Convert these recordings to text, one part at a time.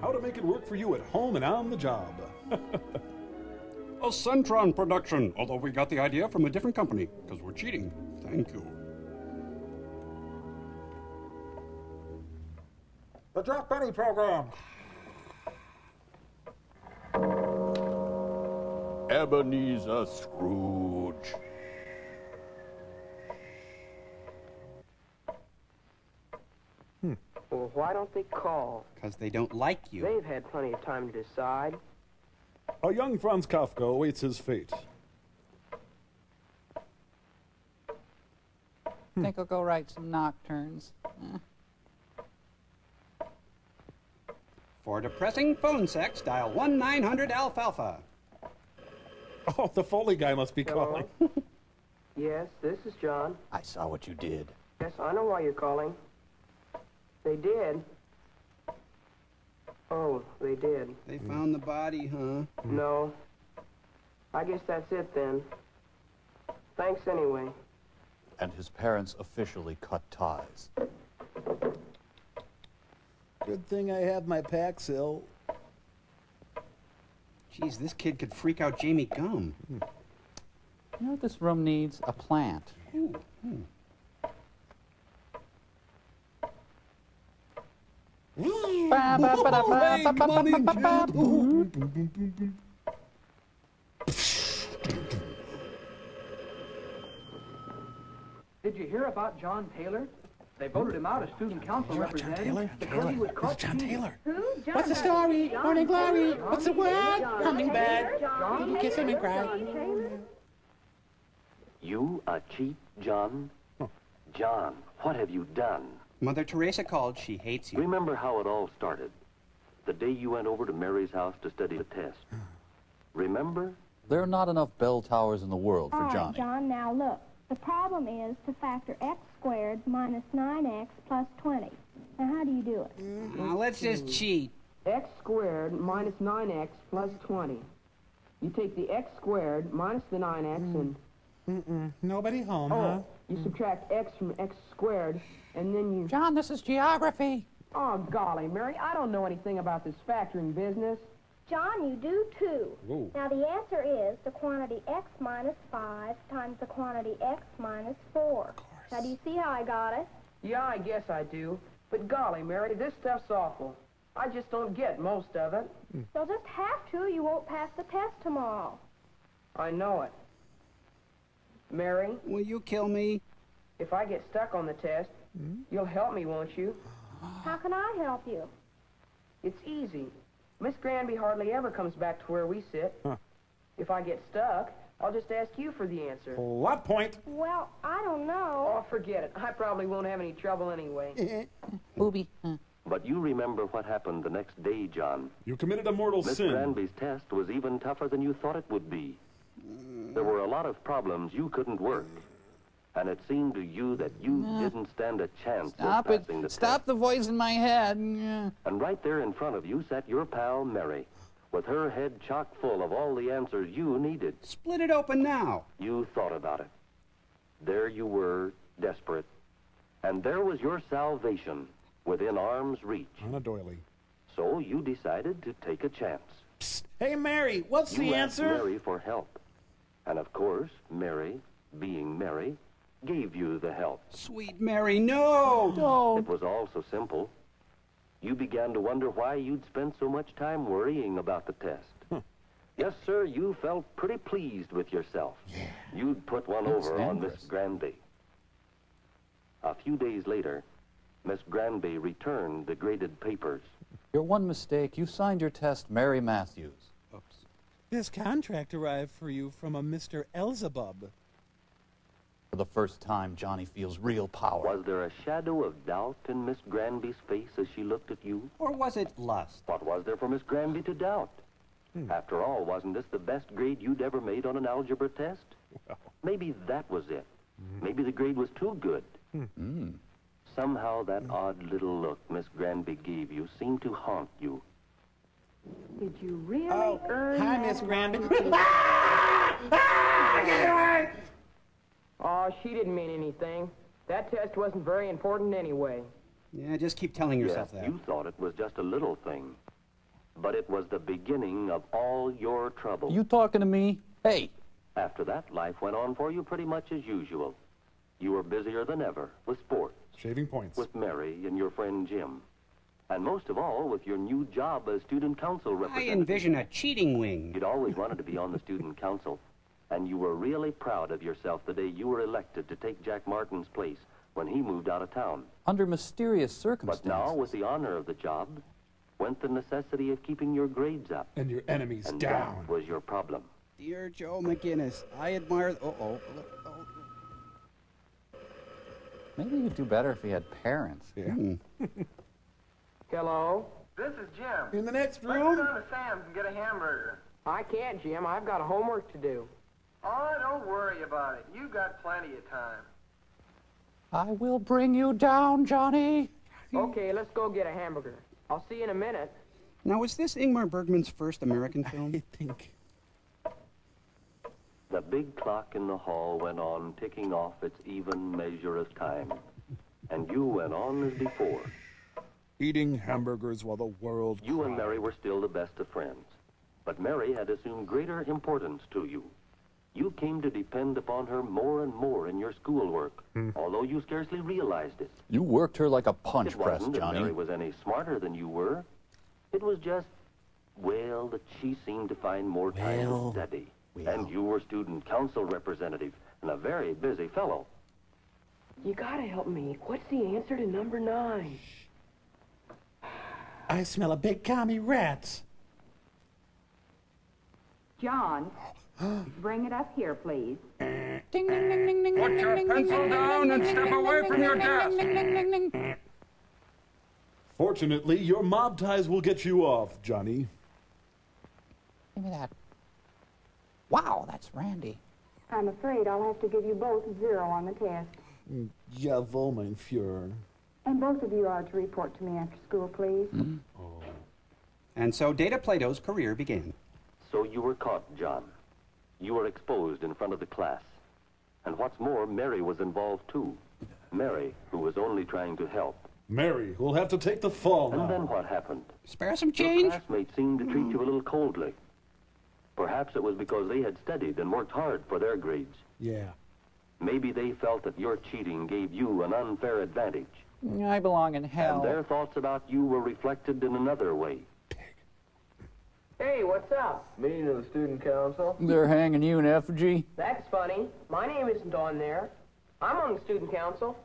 how to make it work for you at home and on the job. A Centron production, although we got the idea from a different company, because we're cheating. Thank you. The Jack Benny program. Ebenezer Scrooge. Well, why don't they call? Because they don't like you. They've had plenty of time to decide. A young Franz Kafka awaits his fate. Think I'll go write some nocturnes. For depressing phone sex, dial 1-900-ALFALFA. Oh, the Foley guy must be Hello? calling. Yes, this is John. I saw what you did. Yes, I know why you're calling. They did. Oh, they did. They found the body, huh? No. I guess that's it then. Thanks anyway. And his parents officially cut ties. Good thing I have my Paxil. Geez, this kid could freak out Jamie Gum. You know what this room needs? A plant. Ooh. Ba, ba, ba, da, ba, Hey, ba, come on in, ba, ba, kid. Did you hear about John Taylor? They voted him out as student council representative because he was caught cheating. Who? John What's the story? Morning glory. What's the word? Hummingbird. John Did you kiss him and cry? John Taylor? You a cheat, John? John, what have you done? Mother Teresa called. She hates you. Remember how it all started? The day you went over to Mary's house to study the test. Remember? There are not enough bell towers in the world for All right, Johnny. John, now look. The problem is to factor x squared minus 9x plus 20. Now, how do you do it? Now, let's just cheat. X squared minus 9x plus 20. You take the x squared minus the 9x and... Nobody home, Oh, you subtract x from x squared, and then you... John, this is geography. Oh, golly, Mary, I don't know anything about this factoring business. John, you do too. Whoa. Now, the answer is the quantity x minus 5 times the quantity x minus 4. Of course. Now, do you see how I got it? Yeah, I guess I do. But golly, Mary, this stuff's awful. I just don't get most of it. You'll just have to. You won't pass the test tomorrow. I know it. Mary, Will you kill me? if I get stuck on the test, you'll help me, won't you? How can I help you? It's easy. Miss Granby hardly ever comes back to where we sit. Huh. If I get stuck, I'll just ask you for the answer. Plot point. Well, I don't know. Oh, forget it. I probably won't have any trouble anyway. Booby. But you remember what happened the next day, John. You committed a mortal Miss sin. Granby's test was even tougher than you thought it would be. There were a lot of problems you couldn't work. And it seemed to you that you didn't stand a chance Stop of it. passing the Stop test. the voice in my head. And right there in front of you sat your pal, Mary, with her head chock full of all the answers you needed. Split it open now. You thought about it. There you were, desperate. And there was your salvation within arm's reach. On a doily. So you decided to take a chance. Psst. Hey, Mary, what's You the asked answer? Mary for help. And of course, Mary, being Mary, gave you the help. Sweet Mary, no! It was all so simple. You began to wonder why you'd spent so much time worrying about the test. Yes, sir, you felt pretty pleased with yourself. Yeah. You'd put one over on Miss Granby. A few days later, Miss Granby returned the graded papers. Your one mistake, you signed your test Mary Matthews. Oops. This contract arrived for you from a Mr. Elzebub. For the first time, Johnny feels real power. Was there a shadow of doubt in Miss Granby's face as she looked at you? Or was it lust? What was there for Miss Granby to doubt? After all, wasn't this the best grade you'd ever made on an algebra test? Maybe that was it. Maybe the grade was too good. Somehow that odd little look Miss Granby gave you seemed to haunt you. Did you really earn Hi, that Miss Granby. Oh, she didn't mean anything. That test wasn't very important anyway. Yeah, just keep telling yourself Yes, that. you thought it was just a little thing. But it was the beginning of all your trouble. You talking to me? Hey. After that, life went on for you pretty much as usual. You were busier than ever with sports, Shaving points. with Mary and your friend Jim, and most of all with your new job as student council I representative. envision a cheating wing. You'd always wanted to be on the student council, and you were really proud of yourself the day you were elected to take Jack Martin's place when he moved out of town. Under mysterious But circumstances. now, with the honor of the job, went the necessity of keeping your grades up. And your enemies And down. that was your problem. Dear Joe McGinnis, I admire... Oh. Maybe you'd do better if he had parents. Yeah. Hello? This is Jim. In the next Let's room. go to Sam's and get a hamburger. I can't, Jim. I've got homework to do. Oh, don't worry about it. You got plenty of time. I will bring you down, Johnny. Okay, let's go get a hamburger. I'll see you in a minute. Now, was this Ingmar Bergman's first American film? I think. The big clock in the hall went on ticking off its even measure of time. And you went on as before. Eating hamburgers while the world You and cried. Mary were still the best of friends. But Mary had assumed greater importance to you. You came to depend upon her more and more in your schoolwork, although you scarcely realized it. You worked her like a punch It press, wasn't that Johnny. Mary was any smarter than you were. It was just, well, that she seemed to find more time to study. And you were student council representative and a very busy fellow. You gotta help me. What's the answer to number 9? I smell a big commie rats. John, bring it up here, please. Put your pencil down and step away from your desk. Fortunately, your mob ties will get you off, Johnny. Give me that. Wow, that's Randy. I'm afraid I'll have to give you both 0 on the test. Jawohl, mein Führer. And both of you are to report to me after school, please. And so Data Plato's career began. So you were caught, John. You were exposed in front of the class. And what's more, Mary was involved too. Mary, who was only trying to help. Mary, who'll have to take the fall now. And then what happened? Spare some Your change? classmates seemed to treat you a little coldly. Perhaps it was because they had studied and worked hard for their grades. Yeah. Maybe they felt that your cheating gave you an unfair advantage. I belong in hell. And their thoughts about you were reflected in another way. Hey, what's up? Meeting of the student council. They're hanging you in effigy. That's funny. My name isn't on there. I'm on the student council.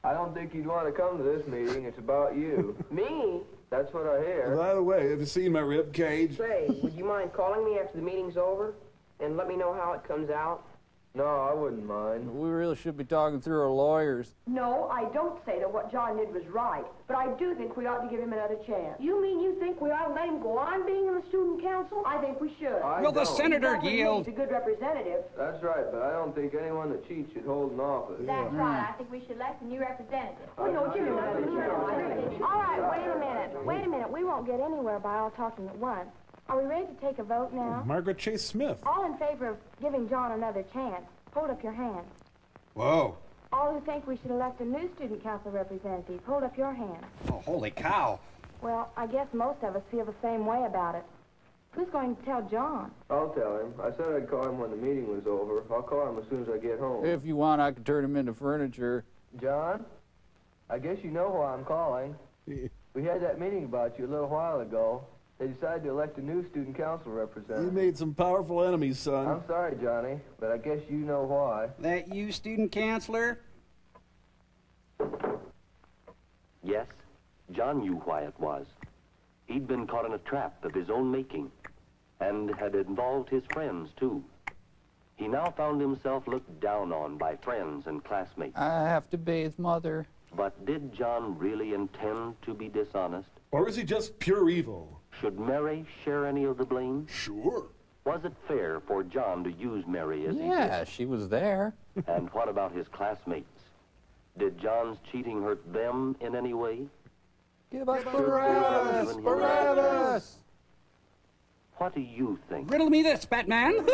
I don't think you'd want to come to this meeting. It's about you. Me? That's what I hear. By the way, have you seen my rib cage? Say, would you mind calling me after the meeting's over? And let me know how it comes out? No, I wouldn't mind. We really should be talking through our lawyers. No, I don't say that what John did was right, but I do think we ought to give him another chance. You mean you think we ought to let him go on being in the student council? I think we should. Will the senator Exactly, yield? He's a good representative. That's right, but I don't think anyone that cheats should hold an office. That's right. I think we should elect a new representative. Oh, no, give him another chance. All right, wait a minute. Wait a minute. We won't get anywhere by all talking at once. Are we ready to take a vote now? Margaret Chase Smith. All in favor of giving John another chance, hold up your hand. Whoa. All who think we should elect a new student council representative, hold up your hand. Oh, holy cow. Well, I guess most of us feel the same way about it. Who's going to tell John? I'll tell him. I said I'd call him when the meeting was over. I'll call him as soon as I get home. If you want, I could turn him into furniture. John, I guess you know why I'm calling. We had that meeting about you a little while ago. They decided to elect a new student council You representative. made some powerful enemies, son. I'm sorry, Johnny, but I guess you know why. That you, student counselor? Yes, John knew why it was. He'd been caught in a trap of his own making, and had involved his friends, too. He now found himself looked down on by friends and classmates. I have to bathe Mother. But did John really intend to be dishonest? Or is he just pure evil? Should Mary share any of the blame? Sure. Was it fair for John to use Mary as he Yeah, she was there. did? And what about his classmates? Did John's cheating hurt them in any way? Give us Should Barabbas! even him- Barabbas! What do you think? Riddle me this, Batman.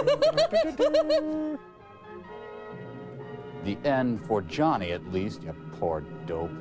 The end for Johnny, at least, you poor dope.